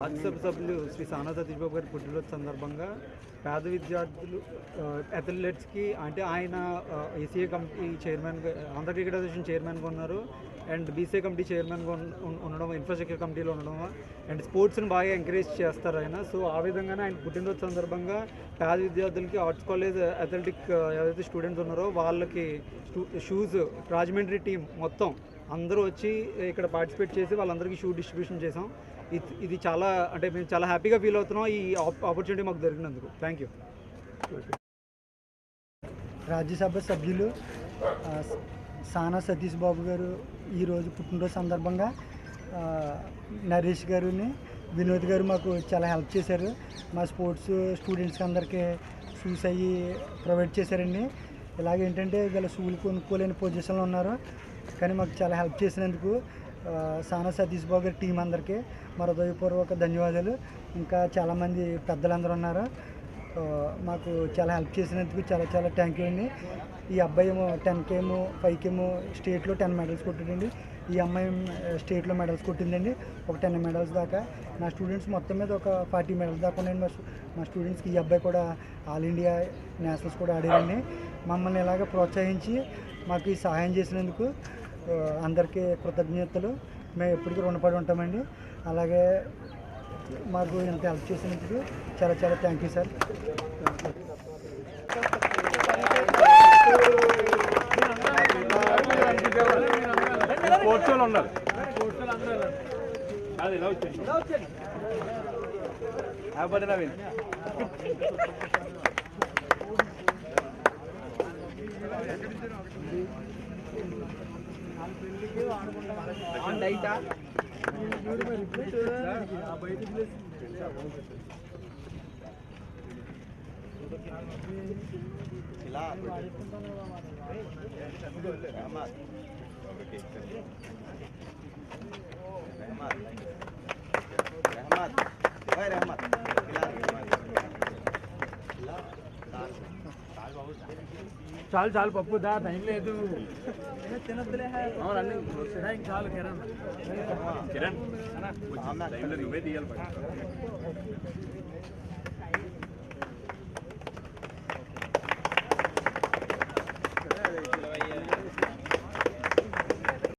రాజ్యసభ సభ్యులు శ్రీ సానా సతీష్ బాబు గారి పుట్టినరోజు సందర్భంగా పేద విద్యార్థులు అథ్లెట్స్కి అంటే ఆయన ACA committee chairman, Andhra cricket association చైర్మన్గా ఉన్నారు అండ్ బీసీఏ కమిటీ చైర్మన్గా ఉండడం, ఇన్ఫ్రాస్ట్రక్చర్ కమిటీలో ఉండడం అండ్ స్పోర్ట్స్ని బాగా ఎంకరేజ్ చేస్తారు ఆయన. సో ఆ విధంగానే ఆయన పుట్టినరోజు సందర్భంగా పేద విద్యార్థులకి ఆర్ట్స్ కాలేజ్ అథ్లెటిక్ ఎవరైతే స్టూడెంట్స్ ఉన్నారో వాళ్ళకి షూస్, రాజమండ్రి టీం మొత్తం అందరూ వచ్చి ఇక్కడ పార్టిసిపేట్ చేసి వాళ్ళందరికీ షూ డిస్ట్రిబ్యూషన్ చేసాం. ఇది చాలా అంటే మేము చాలా హ్యాపీగా ఫీల్ అవుతున్నాం ఈ ఆపర్చునిటీ మాకు దొరికినందుకు. Thank you. రాజ్యసభ సభ్యులు సానా సతీష్ బాబు గారు ఈరోజు పుట్టినరోజు సందర్భంగా నరేష్ గారుని వినోద్ గారు మాకు చాలా హెల్ప్ చేశారు. మా స్పోర్ట్స్ స్టూడెంట్స్కి అందరికీ షూస్ అయ్యి ప్రొవైడ్ చేశారండి. ఇలాగేంటంటే వీళ్ళ షూలు కొనుక్కోలేని పొజిషన్లో ఉన్నారు, కానీ మాకు చాలా హెల్ప్ చేసినందుకు సానా సతీష్ బాబు గారి టీం అందరికీ మా హృదయపూర్వక ధన్యవాదాలు. ఇంకా చాలామంది పెద్దలందరూ ఉన్నారు, మాకు చాలా హెల్ప్ చేసినందుకు చాలా చాలా థ్యాంక్ యూ అండి. ఈ అబ్బాయి 10K 5K స్టేట్లో 10 మెడల్స్ కొట్టాడండి. ఈ అమ్మాయి స్టేట్లో మెడల్స్ కొట్టిందండి, ఒక 10 మెడల్స్ దాకా. నా స్టూడెంట్స్ మొత్తం మీద ఒక 40 మెడల్స్ దాకా ఉన్నాయండి మా స్టూడెంట్స్కి. ఈ అబ్బాయి కూడా ఆల్ ఇండియా నేషనల్స్ కూడా ఆడారండి. మమ్మల్ని ఇలాగ ప్రోత్సహించి మాకు ఈ సహాయం చేసినందుకు అందరికీ కృతజ్ఞతలు. మేము ఎప్పటికీ రుణపడి ఉంటామండి. అలాగే మాకు ఇంత హెల్ప్ చేసినందుకు చాలా చాలా థ్యాంక్ యూ సార్. చాలు చాలు పప్పు దా టైం లేదు తినద్దులే చాలు కిరణ్ కిరణ్ నువ్వే తీయాలి.